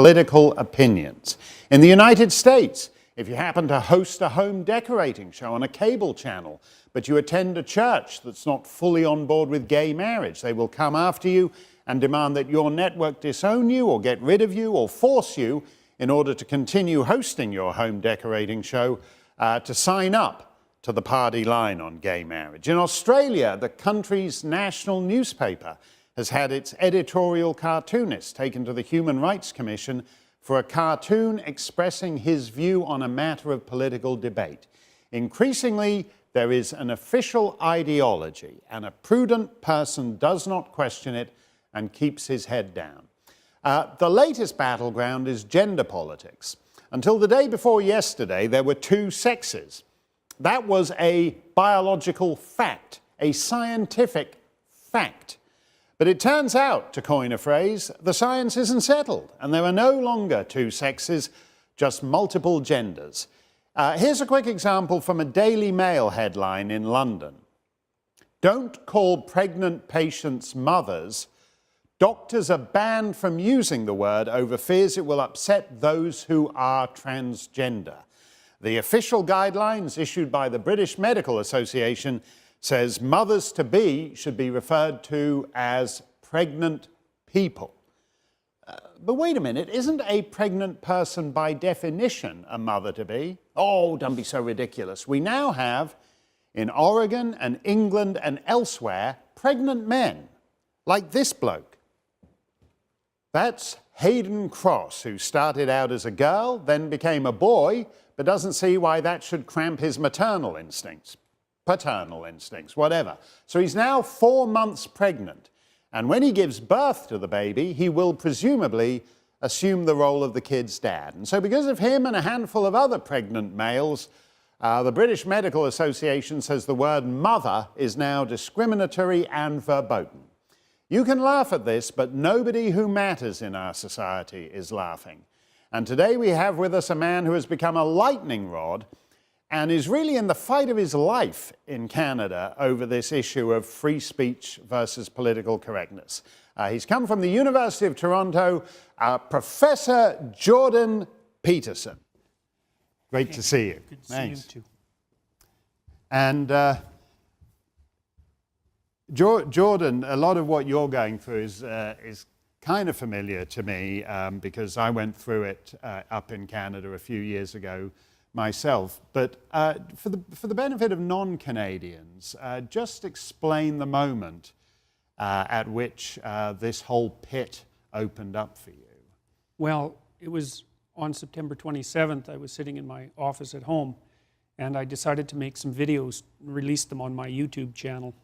political opinions. In the United States, if you happen to host a home decorating show on a cable channel, but you attend a church that's not fully on board with gay marriage, they will come after you and demand that your network disown you or get rid of you or force you, in order to continue hosting your home decorating show, to sign up to the party line on gay marriage. In Australia, the country's national newspaper has had its editorial cartoonist taken to the Human Rights Commission for a cartoon expressing his view on a matter of political debate. Increasingly, there is an official ideology, and a prudent person does not question it and keeps his head down. The latest battleground is gender politics. Until the day before yesterday, there were two sexes. That was a biological fact, a scientific fact. But it turns out, to coin a phrase, the science isn't settled, and there are no longer two sexes, just multiple genders. Here's a quick example from a Daily Mail headline in London. "Don't call pregnant patients mothers. Doctors are banned from using the word over fears it will upset those who are transgender." The official guidelines issued by the British Medical Association says mothers-to-be should be referred to as pregnant people. But wait a minute, isn't a pregnant person by definition a mother-to-be? Oh, don't be so ridiculous. We now have, in Oregon and England and elsewhere, pregnant men, like this bloke. That's Hayden Cross, who started out as a girl, then became a boy, but doesn't see why that should cramp his maternal instincts, paternal instincts, whatever. So he's now 4 months pregnant. And when he gives birth to the baby, he will presumably assume the role of the kid's dad. And so because of him and a handful of other pregnant males, the British Medical Association says the word mother is now discriminatory and verboten. You can laugh at this, but nobody who matters in our society is laughing. And today we have with us a man who has become a lightning rod and is really in the fight of his life in Canada over this issue of free speech versus political correctness. He's come from the University of Toronto, Professor Jordan Peterson. Great to see you. Good to see you too. And Jordan, a lot of what you're going through is kind of familiar to me because I went through it up in Canada a few years ago myself. But for the benefit of non-Canadians, just explain the moment at which this whole pit opened up for you. Well, it was on September 27th. I was sitting in my office at home, and I decided to make some videos and release them on my YouTube channel.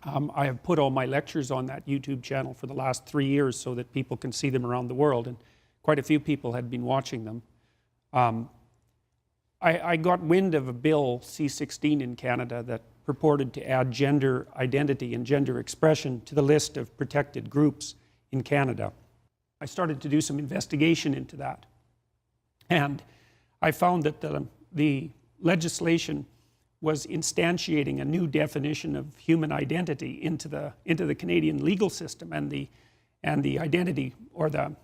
I have put all my lectures on that YouTube channel for the last 3 years so that people can see them around the world, and quite a few people had been watching them. I got wind of a bill, C-16 in Canada, that purported to add gender identity and gender expression to the list of protected groups in Canada. I started to do some investigation into that, and I found that the legislation was instantiating a new definition of human identity into the Canadian legal system, and the identity, or the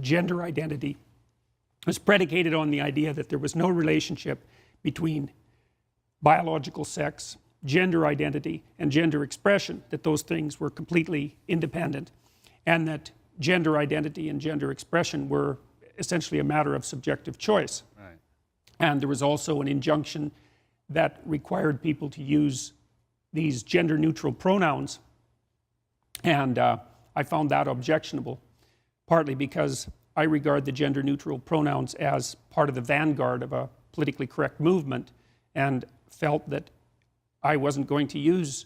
gender identity, was predicated on the idea that there was no relationship between biological sex, gender identity, and gender expression, that those things were completely independent, and that gender identity and gender expression were essentially a matter of subjective choice. Right. And there was also an injunction that required people to use these gender-neutral pronouns, and I found that objectionable, partly because I regard the gender-neutral pronouns as part of the vanguard of a politically correct movement, and felt that I wasn't going to use,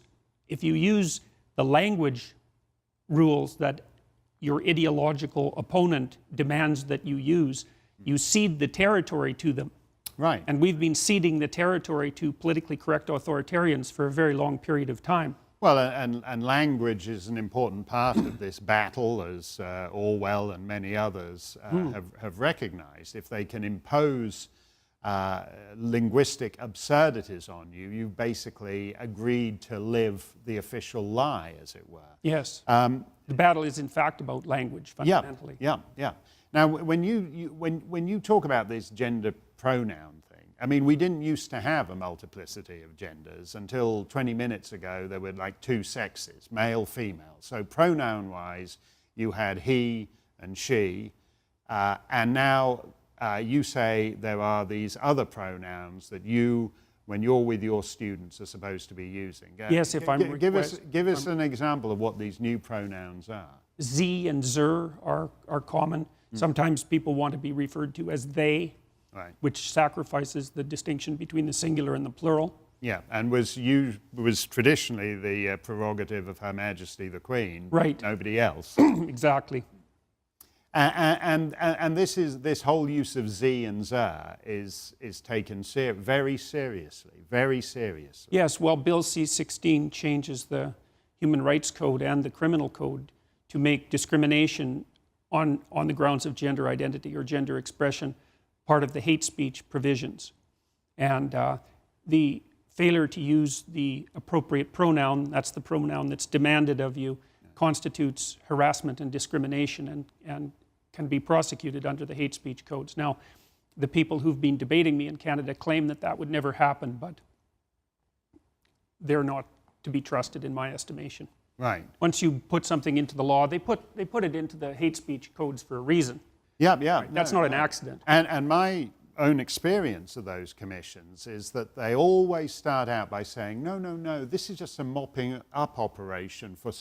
if you use the language rules that your ideological opponent demands that you use, you cede the territory to them. Right. And we've been ceding the territory to politically correct authoritarians for a very long period of time. Well, and language is an important part of this battle, as Orwell and many others have recognized. If they can impose linguistic absurdities on you. You basically agreed to live the official lie, as it were. Yes. The battle is in fact about language, fundamentally. Yeah. Now, when you talk about this gender pronoun thing, I mean, we didn't used to have a multiplicity of genders until 20 minutes ago. There were like two sexes, male, female. So pronoun-wise, you had he and she, and now you say there are these other pronouns that you, when you're with your students, are supposed to be using. Yes, if I'm give us an example of what these new pronouns are. Z and zer are common. Sometimes people want to be referred to as they, right, which sacrifices the distinction between the singular and the plural. Yeah, and was traditionally the prerogative of Her Majesty the Queen, right? Nobody else. Exactly. And this whole use of Z and Zer is taken very seriously, very seriously. Yes, well, Bill C-16 changes the Human Rights Code and the Criminal Code to make discrimination on the grounds of gender identity or gender expression part of the hate speech provisions. And the failure to use the appropriate pronoun, that's the pronoun that's demanded of you, constitutes harassment and discrimination and can be prosecuted under the hate speech codes. Now, the people who've been debating me in Canada claim that that would never happen, but they're not to be trusted in my estimation. Right. Once you put something into the law, they put it into the hate speech codes for a reason. Yeah. Right? That's not an accident. And my own experience of those commissions is that they always start out by saying, no, this is just a mopping up operation for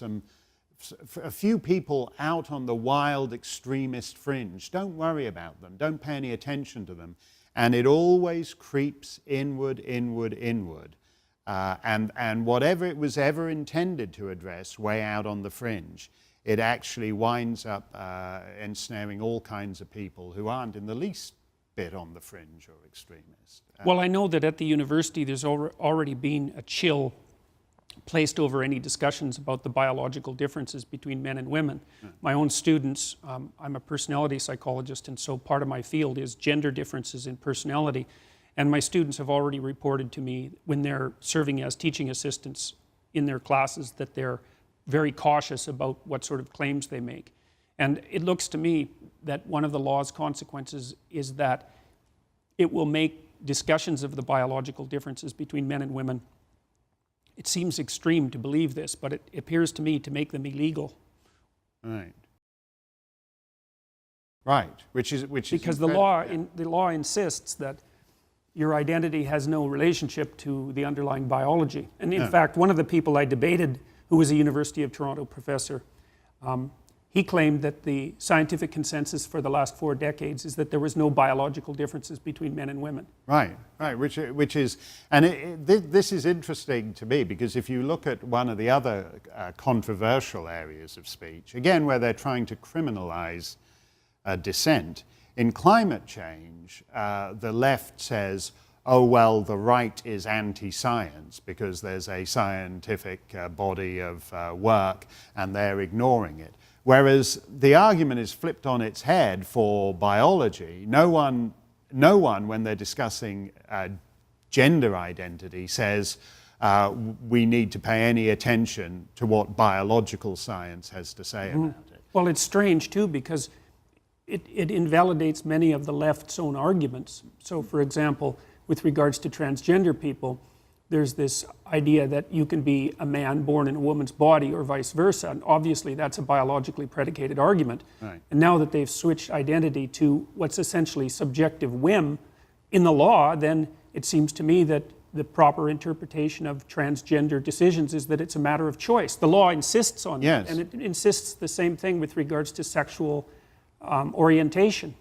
a few people out on the wild extremist fringe. Don't worry about them. Don't pay any attention to them. And it always creeps inward. And whatever it was ever intended to address way out on the fringe, it actually winds up ensnaring all kinds of people who aren't in the least bit on the fringe or extremist. Well, I know that at the university there's already been a chill placed over any discussions about the biological differences between men and women. My own students, I'm a personality psychologist, and so part of my field is gender differences in personality. And my students have already reported to me when they're serving as teaching assistants in their classes that they're very cautious about what sort of claims they make. And it looks to me that one of the law's consequences is that it will make discussions of the biological differences between men and women. It seems extreme to believe this, but it appears to me to make them illegal. Right. Which is because the law insists that your identity has no relationship to the underlying biology. And in fact, one of the people I debated, who was a University of Toronto professor, he claimed that the scientific consensus for the last 4 decades is that there was no biological differences between men and women. Right, which is, and this is interesting to me because if you look at one of the other controversial areas of speech, again where they're trying to criminalize dissent, in climate change, the left says, oh, well, the right is anti-science because there's a scientific body of work and they're ignoring it. Whereas the argument is flipped on its head for biology. No one, when they're discussing gender identity, says we need to pay any attention to what biological science has to say about it. Well, it's strange, too, because it invalidates many of the left's own arguments. So, for example, with regards to transgender people, there's this idea that you can be a man born in a woman's body or vice versa. And obviously, that's a biologically predicated argument. Right. And now that they've switched identity to what's essentially subjective whim in the law, then it seems to me that the proper interpretation of transgender decisions is that it's a matter of choice. The law insists on that, and it insists the same thing with regards to sexual orientation.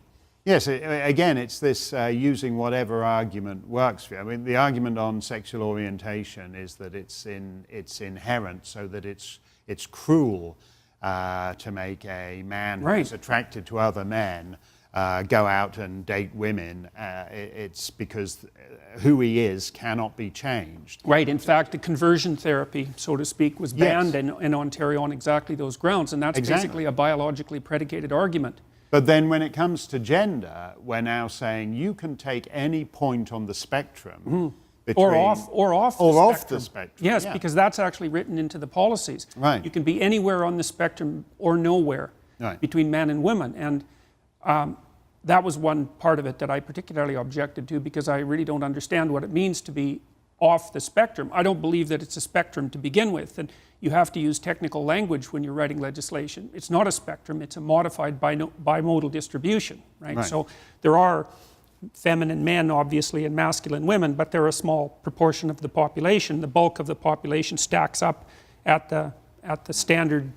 Yes, again, it's this using whatever argument works for you. I mean, the argument on sexual orientation is that it's inherent, so that it's cruel to make a man who's attracted to other men go out and date women. It's because who he is cannot be changed. Right. In fact, the conversion therapy, so to speak, was banned in Ontario on exactly those grounds, and that's basically a biologically predicated argument. But then when it comes to gender, we're now saying you can take any point on the spectrum. Or off the spectrum. Yes, because that's actually written into the policies. Right. You can be anywhere on the spectrum or nowhere between men and women. And that was one part of it that I particularly objected to, because I really don't understand what it means to be off the spectrum. I don't believe that it's a spectrum to begin with, and you have to use technical language when you're writing legislation. It's not a spectrum, it's a modified bimodal distribution, right? So there are feminine men, obviously, and masculine women, but they're a small proportion of the population. The bulk of the population stacks up at the standard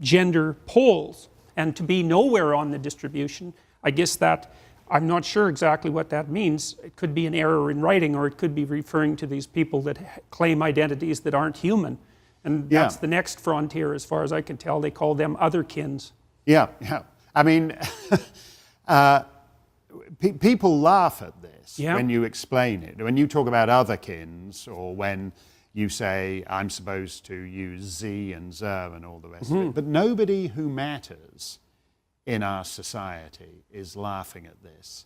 gender poles. And to be nowhere on the distribution, I guess that, I'm not sure exactly what that means. It could be an error in writing, or it could be referring to these people that claim identities that aren't human. And that's the next frontier, as far as I can tell. They call them otherkins. Yeah. I mean, people laugh at this when you explain it. When you talk about otherkins, or when you say, I'm supposed to use Z and Zer and all the rest of it. But nobody who matters in our society is laughing at this,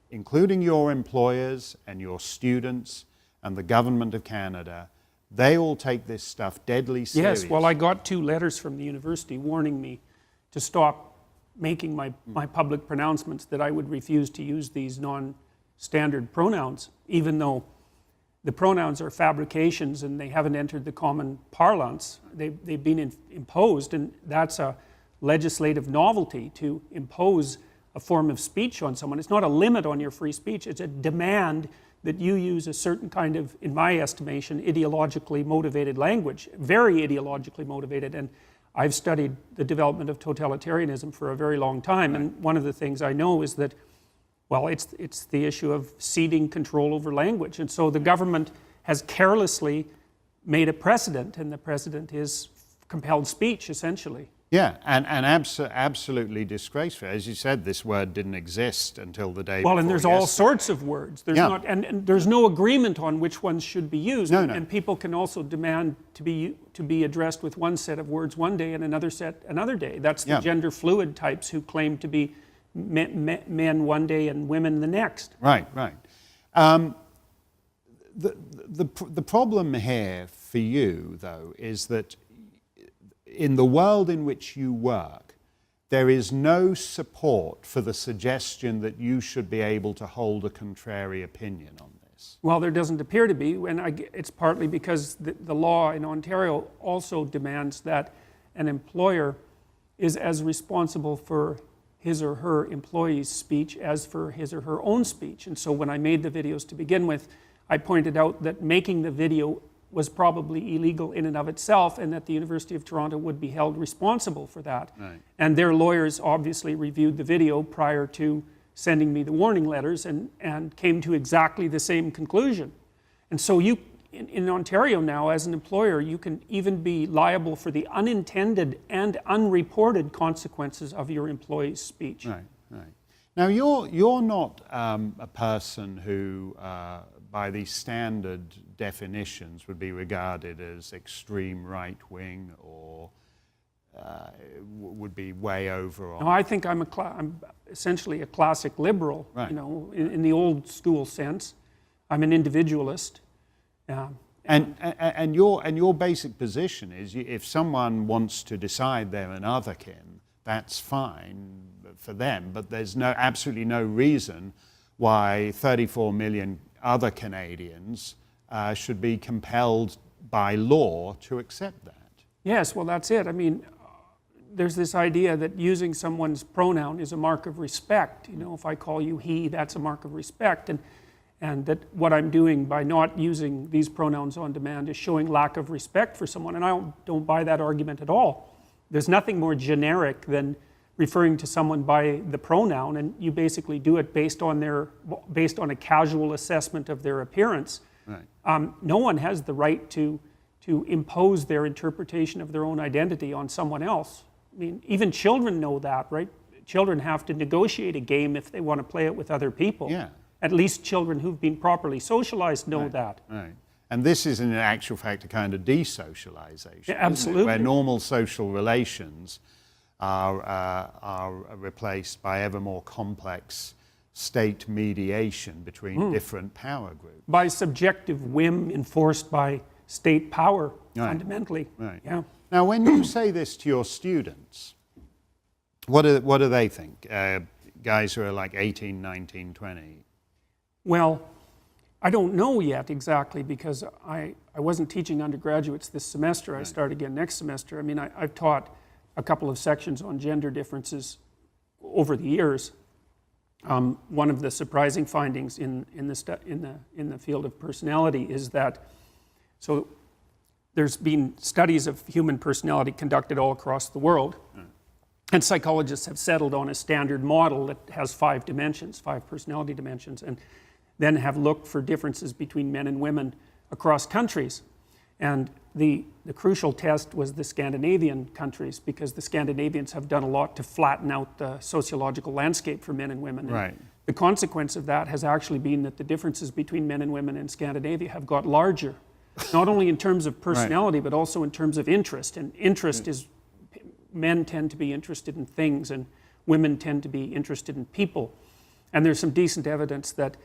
including your employers and your students and the government of Canada. They all take this stuff deadly serious. Yes, well, I got 2 letters from the university warning me to stop making my public pronouncements that I would refuse to use these non-standard pronouns, even though the pronouns are fabrications and they haven't entered the common parlance. They've been imposed, and that's a legislative novelty, to impose a form of speech on someone. It's not a limit on your free speech, it's a demand that you use a certain kind of, in my estimation, ideologically motivated language, very ideologically motivated. And I've studied the development of totalitarianism for a very long time, and one of the things I know is that, well, it's the issue of ceding control over language. And so the government has carelessly made a precedent, and the precedent is compelled speech, essentially. Yeah, and absolutely disgraceful. As you said, this word didn't exist until the day before. Well, and there's all sorts of words. There's not, and there's no agreement on which ones should be used. No. And people can also demand to be addressed with one set of words one day and another set another day. That's the gender fluid types who claim to be men one day and women the next. Right. The problem here for you, though, is that in the world in which you work, there is no support for the suggestion that you should be able to hold a contrary opinion on this. Well, there doesn't appear to be, and it's partly because the law in Ontario also demands that an employer is as responsible for his or her employee's speech as for his or her own speech. And so when I made the videos to begin with, I pointed out that making the video was probably illegal in and of itself, and that the University of Toronto would be held responsible for that. Right. And their lawyers obviously reviewed the video prior to sending me the warning letters, and came to exactly the same conclusion. And so you, in Ontario now, as an employer, you can even be liable for the unintended and unreported consequences of your employee's speech. Right. Now, you're not a person who, by the standard definitions, would be regarded as extreme right-wing, or would be way over on... No, I think I'm essentially a classic liberal, right. You know, in the old school sense. I'm an individualist. And your basic position is, if someone wants to decide they're an otherkin, that's fine for them, but there's absolutely no reason why 34 million other Canadians should be compelled by law to accept that. Yes, well, that's it. I mean, there's this idea that using someone's pronoun is a mark of respect. You know, if I call you he, that's a mark of respect. And that what I'm doing by not using these pronouns on demand is showing lack of respect for someone. And I don't buy that argument at all. There's nothing more generic than referring to someone by the pronoun, and you basically do it based on a casual assessment of their appearance. Right. No one has the right to impose their interpretation of their own identity on someone else. I mean, even children know that, right? Children have to negotiate a game if they want to play it with other people. Yeah. At least children who've been properly socialized know that. Right. And this is, in actual fact, a kind of desocialization. Yeah, absolutely. Where normal social relations are replaced by ever more complex state mediation between different power groups. By subjective whim enforced by state power, fundamentally. Right. Yeah. Now, when you say this to your students, what do they think? Guys who are like 18, 19, 20? Well, I don't know yet exactly, because I wasn't teaching undergraduates this semester. I start again next semester. I mean, I've taught a couple of sections on gender differences over the years. One of the surprising findings in the field of personality is that, so there's been studies of human personality conducted all across the world, and psychologists have settled on a standard model that has 5 dimensions, 5 personality dimensions, and then have looked for differences between men and women across countries. And the crucial test was the Scandinavian countries, because the Scandinavians have done a lot to flatten out the sociological landscape for men and women. Right. And the consequence of that has actually been that the differences between men and women in Scandinavia have got larger, not only in terms of personality, but also in terms of interest. And interest is, men tend to be interested in things, and women tend to be interested in people. And there's some decent evidence that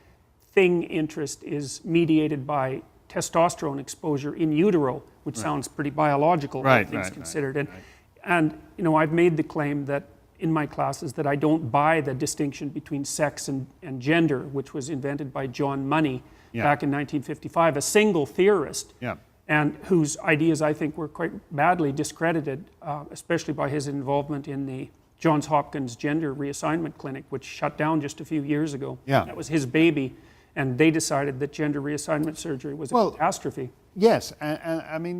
thing interest is mediated by testosterone exposure in utero, which sounds pretty biological, all things considered. And you know, I've made the claim that in my classes that I don't buy the distinction between sex and gender, which was invented by John Money back in 1955, a single theorist, and whose ideas I think were quite badly discredited, especially by his involvement in the Johns Hopkins Gender Reassignment Clinic, which shut down just a few years ago. That was his baby. And they decided that gender reassignment surgery was a catastrophe. Yes, I mean,